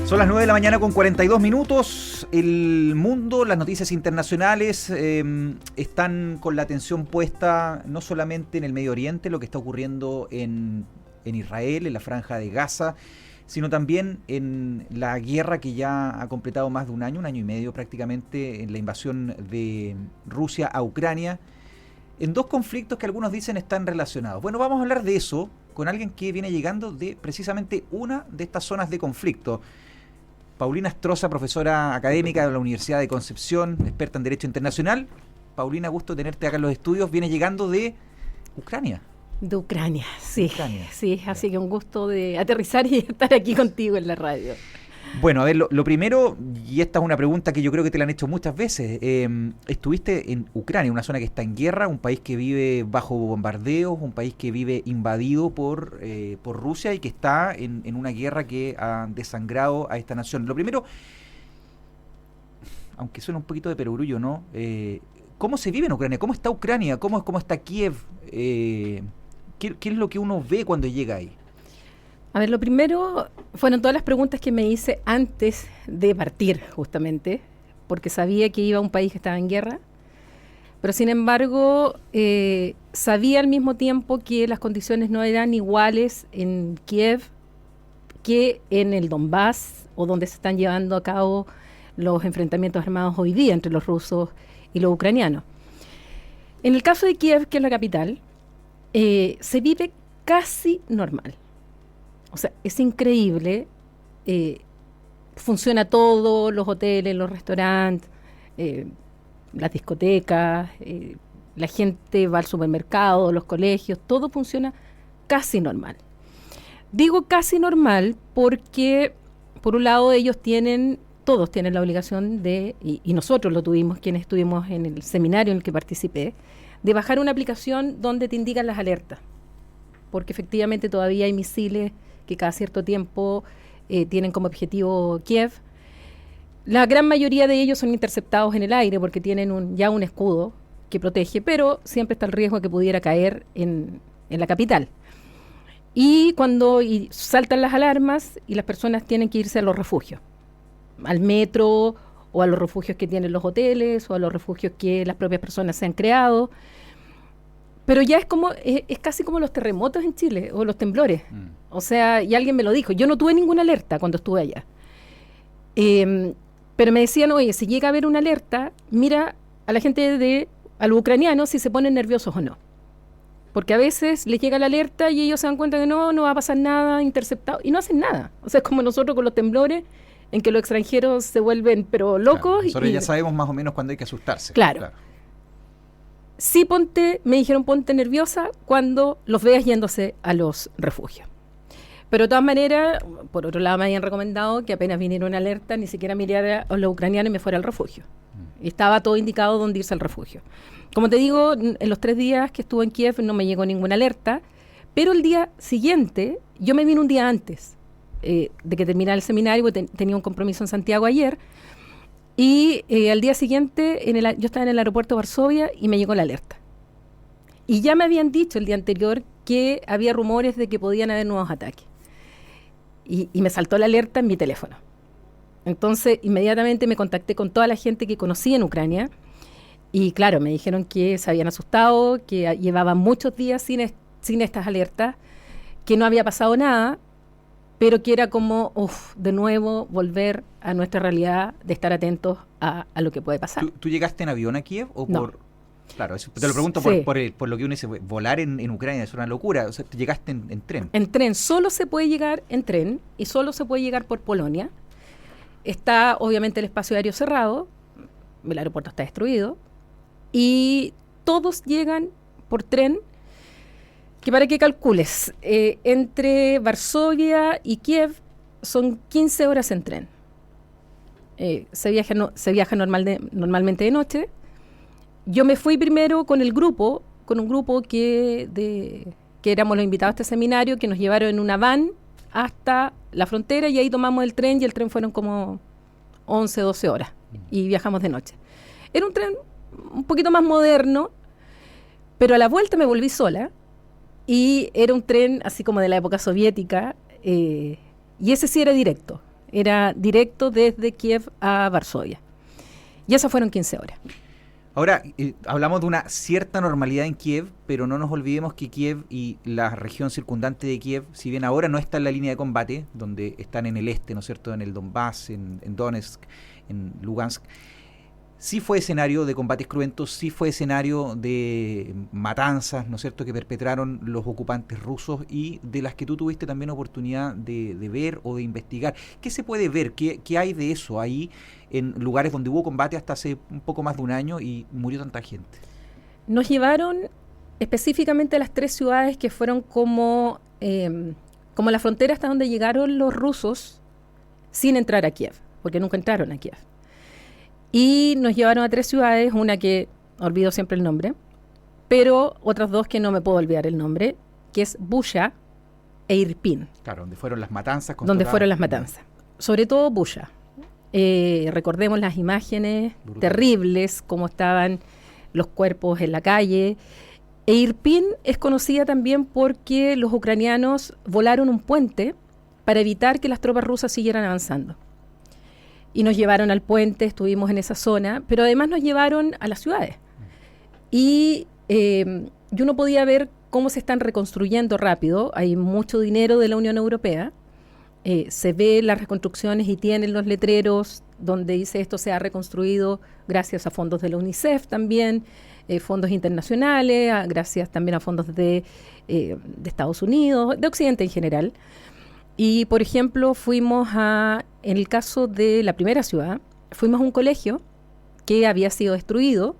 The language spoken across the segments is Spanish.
Son las 9 de la mañana con 42 minutos. El mundo, las noticias internacionales están con la atención puesta no solamente en el Medio Oriente, lo que está ocurriendo en Israel, en la Franja de Gaza, sino también en la guerra que ya ha completado más de un año y medio prácticamente, en la invasión de Rusia a Ucrania, en dos conflictos que algunos dicen están relacionados. Bueno, vamos a hablar de eso con alguien que viene llegando de precisamente una de estas zonas de conflicto. Paulina Astroza, profesora académica de la Universidad de Concepción, experta en Derecho Internacional. Paulina, gusto tenerte acá en los estudios. Viene llegando de Ucrania. De Ucrania, sí. Ucrania. Sí, así que un gusto de aterrizar y estar aquí contigo en la radio. Bueno, a ver, lo primero, y esta es una pregunta que yo creo que te la han hecho muchas veces, estuviste en Ucrania, una zona que está en guerra, un país que vive bajo bombardeos, un país que vive invadido por Rusia y que está en una guerra que ha desangrado a esta nación. Lo primero, aunque suena un poquito de perogrullo, ¿no? ¿Cómo se vive en Ucrania? ¿Cómo está Ucrania? ¿Cómo está Kiev? ¿Qué es lo que uno ve cuando llega ahí? A ver, lo primero fueron todas las preguntas que me hice antes de partir, justamente, porque sabía que iba a un país que estaba en guerra, pero sin embargo sabía al mismo tiempo que las condiciones no eran iguales en Kiev que en el Donbass, o donde se están llevando a cabo los enfrentamientos armados hoy día entre los rusos y los ucranianos. En el caso de Kiev, que es la capital, se vive casi normal. O sea, es increíble, funciona todo, los hoteles, los restaurantes, las discotecas, la gente va al supermercado, los colegios, todo funciona casi normal. Digo casi normal porque, por un lado, todos tienen la obligación de, y nosotros lo tuvimos, quienes estuvimos en el seminario en el que participé, de bajar una aplicación donde te indican las alertas, porque efectivamente todavía hay misiles que cada cierto tiempo tienen como objetivo Kiev. La gran mayoría de ellos son interceptados en el aire porque tienen ya un escudo que protege, pero siempre está el riesgo de que pudiera caer en la capital. Y cuando saltan las alarmas y las personas tienen que irse a los refugios, al metro o a los refugios que tienen los hoteles o a los refugios que las propias personas se han creado. Pero ya es casi como los terremotos en Chile o los temblores. O sea, y alguien me lo dijo. Yo no tuve ninguna alerta cuando estuve allá. Pero me decían, oye, si llega a haber una alerta, mira a la gente a los ucranianos si se ponen nerviosos o no. Porque a veces les llega la alerta y ellos se dan cuenta que no va a pasar nada, interceptado, y no hacen nada. O sea, es como nosotros con los temblores, en que los extranjeros se vuelven pero locos. Claro, nosotros ya sabemos más o menos cuándo hay que asustarse. Claro. Sí, me dijeron ponte nerviosa cuando los veas yéndose a los refugios. Pero de todas maneras, por otro lado me habían recomendado que apenas viniera una alerta, ni siquiera mirara a los ucranianos y me fuera al refugio. Y estaba todo indicado dónde irse al refugio. Como te digo, en los 3 días que estuve en Kiev no me llegó ninguna alerta, pero el día siguiente, yo me vine un día antes de que terminara el seminario, porque tenía un compromiso en Santiago ayer. Y al día siguiente yo estaba en el aeropuerto de Varsovia y me llegó la alerta. Y ya me habían dicho el día anterior que había rumores de que podían haber nuevos ataques. Y me saltó la alerta en mi teléfono. Entonces, inmediatamente me contacté con toda la gente que conocí en Ucrania. Y claro, me dijeron que se habían asustado, que llevaban muchos días sin estas alertas, que no había pasado nada, pero que era como, de nuevo, volver a nuestra realidad de estar atentos a lo que puede pasar. ¿Tú llegaste en avión a Kiev o no. por...? Claro, eso te lo pregunto sí. por lo que uno dice, volar en Ucrania es una locura. O sea, ¿llegaste en tren? En tren, solo se puede llegar en tren y solo se puede llegar por Polonia. Está, obviamente, el espacio aéreo cerrado, el aeropuerto está destruido, y todos llegan por tren, que para que calcules, entre Varsovia y Kiev son 15 horas en tren. Se viaja normalmente de noche. Yo me fui primero con un grupo que éramos los invitados a este seminario, que nos llevaron en una van hasta la frontera y ahí tomamos el tren y el tren fueron como 11, 12 horas y viajamos de noche. Era un tren un poquito más moderno, pero a la vuelta me volví sola y era un tren así como de la época soviética y ese sí era directo. era directo desde Kiev a Varsovia. Y esas fueron 15 horas. Ahora, hablamos de una cierta normalidad en Kiev, pero no nos olvidemos que Kiev y la región circundante de Kiev, si bien ahora no está en la línea de combate, donde están en el este, ¿no es cierto?, en el Donbass, en Donetsk, en Lugansk, sí fue escenario de combates cruentos, sí fue escenario de matanzas, ¿no es cierto?, que perpetraron los ocupantes rusos y de las que tú tuviste también oportunidad de ver o de investigar. ¿Qué se puede ver? ¿Qué hay de eso ahí en lugares donde hubo combate hasta hace un poco más de un año y murió tanta gente? Nos llevaron específicamente a las 3 ciudades que fueron como la frontera hasta donde llegaron los rusos sin entrar a Kiev, porque nunca entraron a Kiev. Y nos llevaron a 3 ciudades, una que olvido siempre el nombre, pero otras 2 que no me puedo olvidar el nombre, que es Bucha e Irpin. Claro, donde fueron las matanzas. Donde fueron las matanzas. Sobre todo Bucha. Recordemos las imágenes terribles, cómo estaban los cuerpos en la calle. E Irpin es conocida también porque los ucranianos volaron un puente para evitar que las tropas rusas siguieran avanzando. Y nos llevaron al puente, estuvimos en esa zona, pero además nos llevaron a las ciudades. Y uno podía ver cómo se están reconstruyendo rápido. Hay mucho dinero de la Unión Europea. Se ve las reconstrucciones y tienen los letreros donde dice esto se ha reconstruido gracias a fondos de la UNICEF también, fondos internacionales, gracias también a fondos de Estados Unidos, de Occidente en general. Y, por ejemplo, en el caso de la primera ciudad, fuimos a un colegio que había sido destruido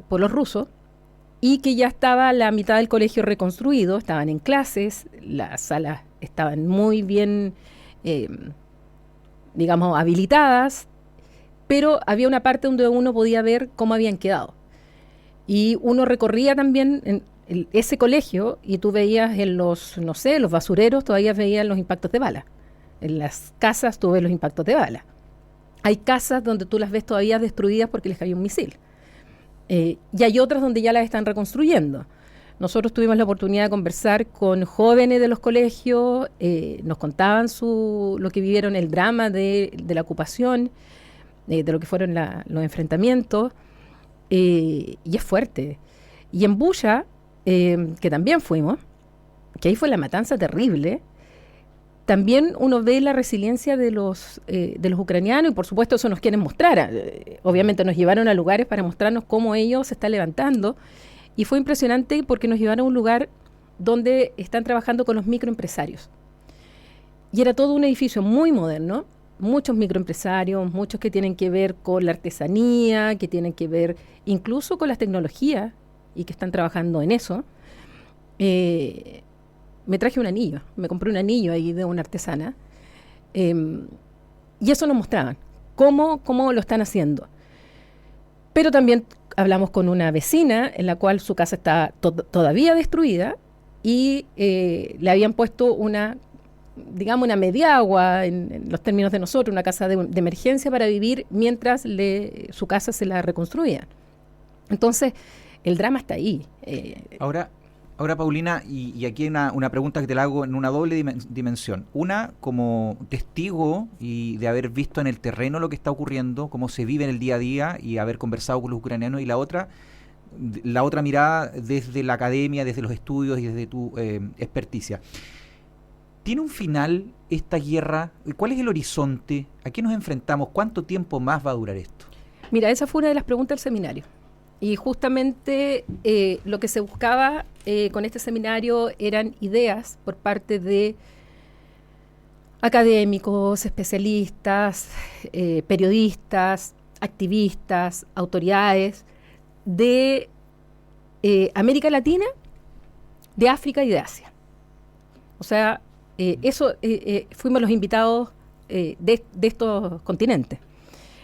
por los rusos y que ya estaba la mitad del colegio reconstruido, estaban en clases, las salas estaban muy bien, habilitadas, pero había una parte donde uno podía ver cómo habían quedado. Y uno recorría también ese colegio y tú veías en los basureros, todavía veías los impactos de bala. En las casas tú ves los impactos de bala. Hay casas donde tú las ves todavía destruidas porque les cayó un misil. Y hay otras donde ya las están reconstruyendo. Nosotros tuvimos la oportunidad de conversar con jóvenes de los colegios, nos contaban lo que vivieron, el drama de la ocupación, de lo que fueron los enfrentamientos, y es fuerte. Y en Bucha, que también fuimos, que ahí fue la matanza terrible, también uno ve la resiliencia de los ucranianos y por supuesto eso nos quieren mostrar. Obviamente nos llevaron a lugares para mostrarnos cómo ellos se están levantando y fue impresionante porque nos llevaron a un lugar donde están trabajando con los microempresarios. Y era todo un edificio muy moderno, muchos microempresarios, muchos que tienen que ver con la artesanía, que tienen que ver incluso con las tecnologías y que están trabajando en eso. Me traje un anillo, me compré un anillo ahí de una artesana y eso nos mostraban, cómo lo están haciendo. Pero también hablamos con una vecina en la cual su casa está todavía destruida y le habían puesto una media agua en los términos de nosotros, una casa de emergencia para vivir mientras su casa se la reconstruía. Entonces, el drama está ahí. Ahora, Paulina, y aquí hay una pregunta que te la hago en una doble dimensión. Una, como testigo y de haber visto en el terreno lo que está ocurriendo, cómo se vive en el día a día y haber conversado con los ucranianos. Y la otra mirada desde la academia, desde los estudios y desde tu experticia. ¿Tiene un final esta guerra? ¿Cuál es el horizonte? ¿A qué nos enfrentamos? ¿Cuánto tiempo más va a durar esto? Mira, esa fue una de las preguntas del seminario. Y justamente lo que se buscaba con este seminario eran ideas por parte de académicos, especialistas, periodistas, activistas, autoridades de América Latina, de África y de Asia. O sea, fuimos los invitados de estos continentes.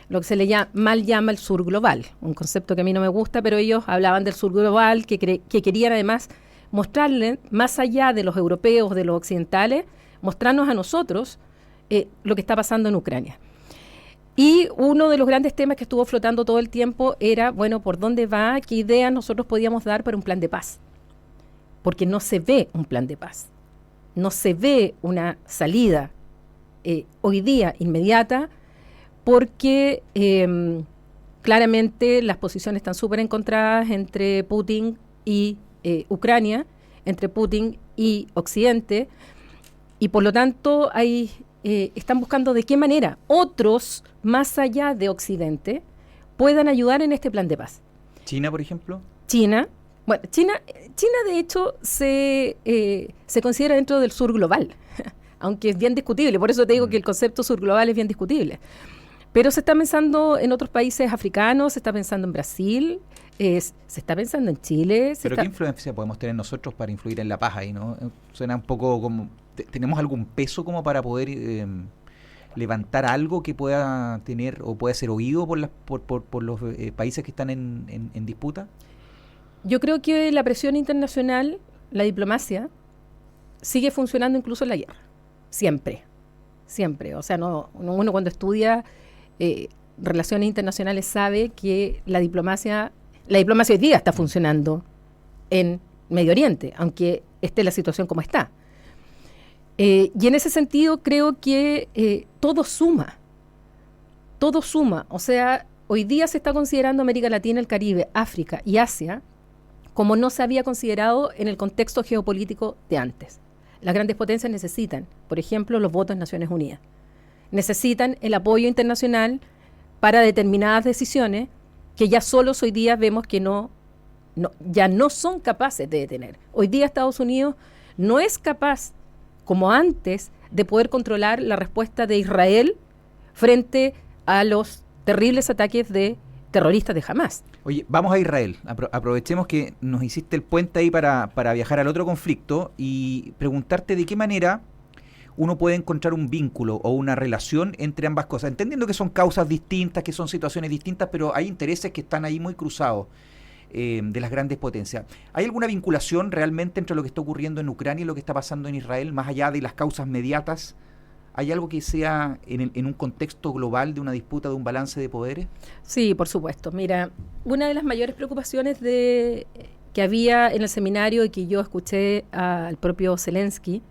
Lo que se le llama el sur global, un concepto que a mí no me gusta, pero ellos hablaban del sur global, que querían además mostrarle, más allá de los europeos, de los occidentales, mostrarnos a nosotros lo que está pasando en Ucrania. Y uno de los grandes temas que estuvo flotando todo el tiempo era, bueno, ¿por dónde va? ¿Qué ideas nosotros podíamos dar para un plan de paz? Porque no se ve un plan de paz, no se ve una salida hoy día inmediata, porque claramente las posiciones están súper encontradas entre Putin y Ucrania, entre Putin y Occidente, y por lo tanto están buscando de qué manera otros, más allá de Occidente, puedan ayudar en este plan de paz. ¿China, por ejemplo? China de hecho se considera dentro del sur global, aunque es bien discutible, por eso te digo que el concepto sur global es bien discutible. Pero se está pensando en otros países africanos, se está pensando en Brasil, se está pensando en Chile. ¿Pero qué influencia podemos tener nosotros para influir en la paz ahí, no? Suena un poco como... ¿Tenemos algún peso como para poder levantar algo que pueda tener o pueda ser oído por los países que están en disputa? Yo creo que la presión internacional, la diplomacia, sigue funcionando incluso en la guerra. Siempre. O sea, uno cuando estudia relaciones internacionales sabe que la diplomacia hoy día está funcionando en Medio Oriente, aunque esté la situación como está. Y en ese sentido creo que todo suma. O sea, hoy día se está considerando América Latina, el Caribe, África y Asia como no se había considerado en el contexto geopolítico de antes. Las grandes potencias necesitan, por ejemplo, los votos de Naciones Unidas. Necesitan el apoyo internacional para determinadas decisiones que ya solos hoy día vemos que ya no son capaces de detener. Hoy día Estados Unidos no es capaz, como antes, de poder controlar la respuesta de Israel frente a los terribles ataques de terroristas de Hamás. Oye, vamos a Israel. Aprovechemos que nos hiciste el puente ahí para viajar al otro conflicto y preguntarte de qué manera uno puede encontrar un vínculo o una relación entre ambas cosas, entendiendo que son causas distintas, que son situaciones distintas, pero hay intereses que están ahí muy cruzados de las grandes potencias. ¿Hay alguna vinculación realmente entre lo que está ocurriendo en Ucrania y lo que está pasando en Israel, más allá de las causas mediatas? ¿Hay algo que sea en un contexto global de una disputa, de un balance de poderes? Sí, por supuesto. Mira, una de las mayores preocupaciones que había en el seminario y que yo escuché al propio Zelensky,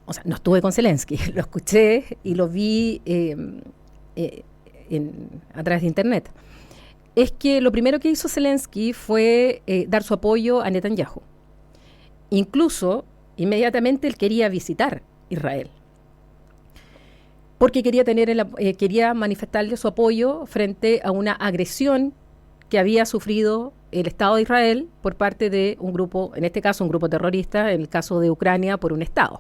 o sea, no estuve con Zelensky, lo escuché y lo vi a través de internet, es que lo primero que hizo Zelensky fue dar su apoyo a Netanyahu. Incluso, inmediatamente él quería visitar Israel, porque quería manifestarle su apoyo frente a una agresión que había sufrido el Estado de Israel por parte de un grupo, en este caso un grupo terrorista, en el caso de Ucrania por un Estado.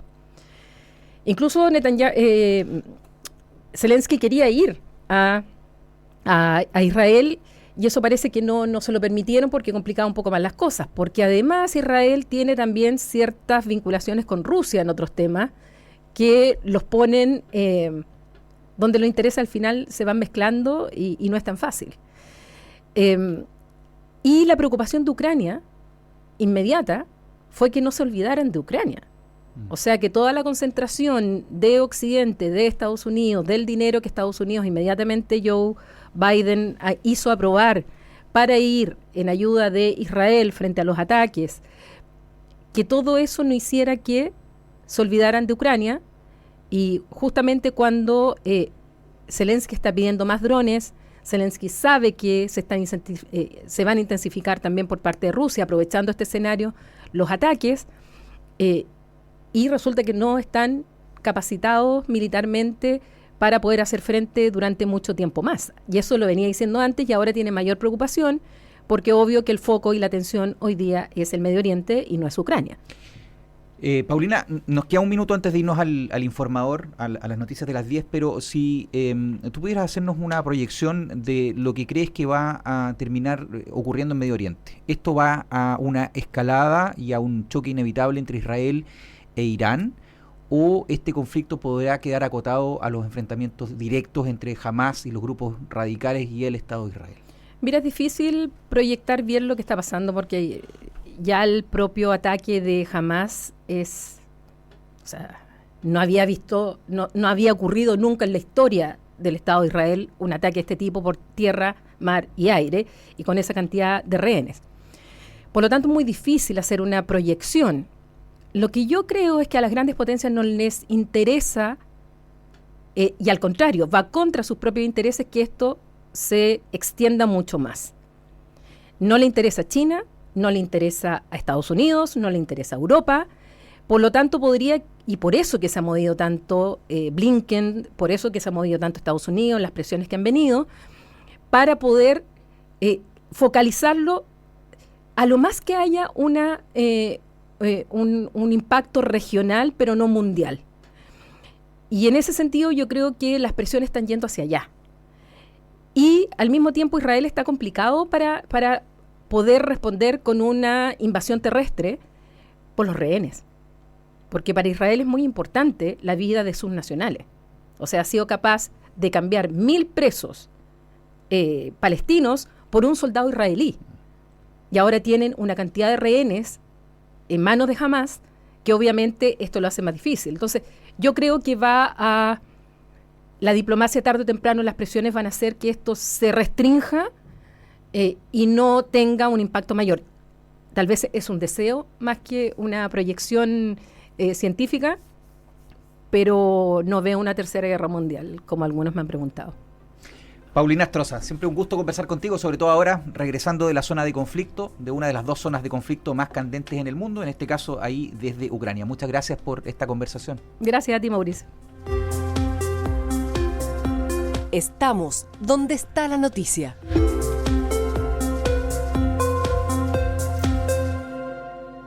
Incluso Zelensky quería ir a Israel y eso parece que no se lo permitieron porque complicaba un poco más las cosas, porque además Israel tiene también ciertas vinculaciones con Rusia en otros temas que los ponen donde los intereses al final se van mezclando y no es tan fácil. Y la preocupación de Ucrania inmediata fue que no se olvidaran de Ucrania. O sea, que toda la concentración de Occidente, de Estados Unidos, del dinero que Estados Unidos inmediatamente Joe Biden hizo aprobar para ir en ayuda de Israel frente a los ataques, que todo eso no hiciera que se olvidaran de Ucrania. Y justamente cuando Zelensky está pidiendo más drones, Zelensky sabe que se van a intensificar también por parte de Rusia, aprovechando este escenario, los ataques, y resulta que no están capacitados militarmente para poder hacer frente durante mucho tiempo más. Y eso lo venía diciendo antes y ahora tiene mayor preocupación porque obvio que el foco y la atención hoy día es el Medio Oriente y no es Ucrania. Paulina, nos queda un minuto antes de irnos al informador, a las noticias de las 10, pero si tú pudieras hacernos una proyección de lo que crees que va a terminar ocurriendo en Medio Oriente. ¿Esto va a una escalada y a un choque inevitable entre Israel e Irán? ¿O este conflicto podrá quedar acotado a los enfrentamientos directos entre Hamás y los grupos radicales y el Estado de Israel? Mira, es difícil proyectar bien lo que está pasando porque ya el propio ataque de Hamás no había ocurrido nunca en la historia del Estado de Israel un ataque de este tipo por tierra, mar y aire y con esa cantidad de rehenes. Por lo tanto, es muy difícil hacer una proyección. Lo que yo creo es que a las grandes potencias no les interesa y al contrario, va contra sus propios intereses que esto se extienda mucho más. No le interesa a China, no le interesa a Estados Unidos, no le interesa a Europa, por lo tanto podría, y por eso que se ha movido tanto Blinken, por eso que se ha movido tanto Estados Unidos, las presiones que han venido, para poder focalizarlo a lo más que haya un impacto regional, pero no mundial. Y en ese sentido yo creo que las presiones están yendo hacia allá. Y al mismo tiempo Israel está complicado para poder responder con una invasión terrestre por los rehenes. Porque para Israel es muy importante la vida de sus nacionales. O sea, ha sido capaz de cambiar 1.000 presos palestinos por un soldado israelí. Y ahora tienen una cantidad de rehenes en manos de Hamás, que obviamente esto lo hace más difícil. Entonces, yo creo que la diplomacia tarde o temprano, las presiones van a hacer que esto se restrinja y no tenga un impacto mayor. Tal vez es un deseo más que una proyección científica, pero no veo una tercera guerra mundial, como algunos me han preguntado. Paulina Astroza, siempre un gusto conversar contigo, sobre todo ahora regresando de la zona de conflicto, de una de las 2 zonas de conflicto más candentes en el mundo, en este caso ahí desde Ucrania. Muchas gracias por esta conversación. Gracias a ti, Mauricio. Estamos donde está la noticia.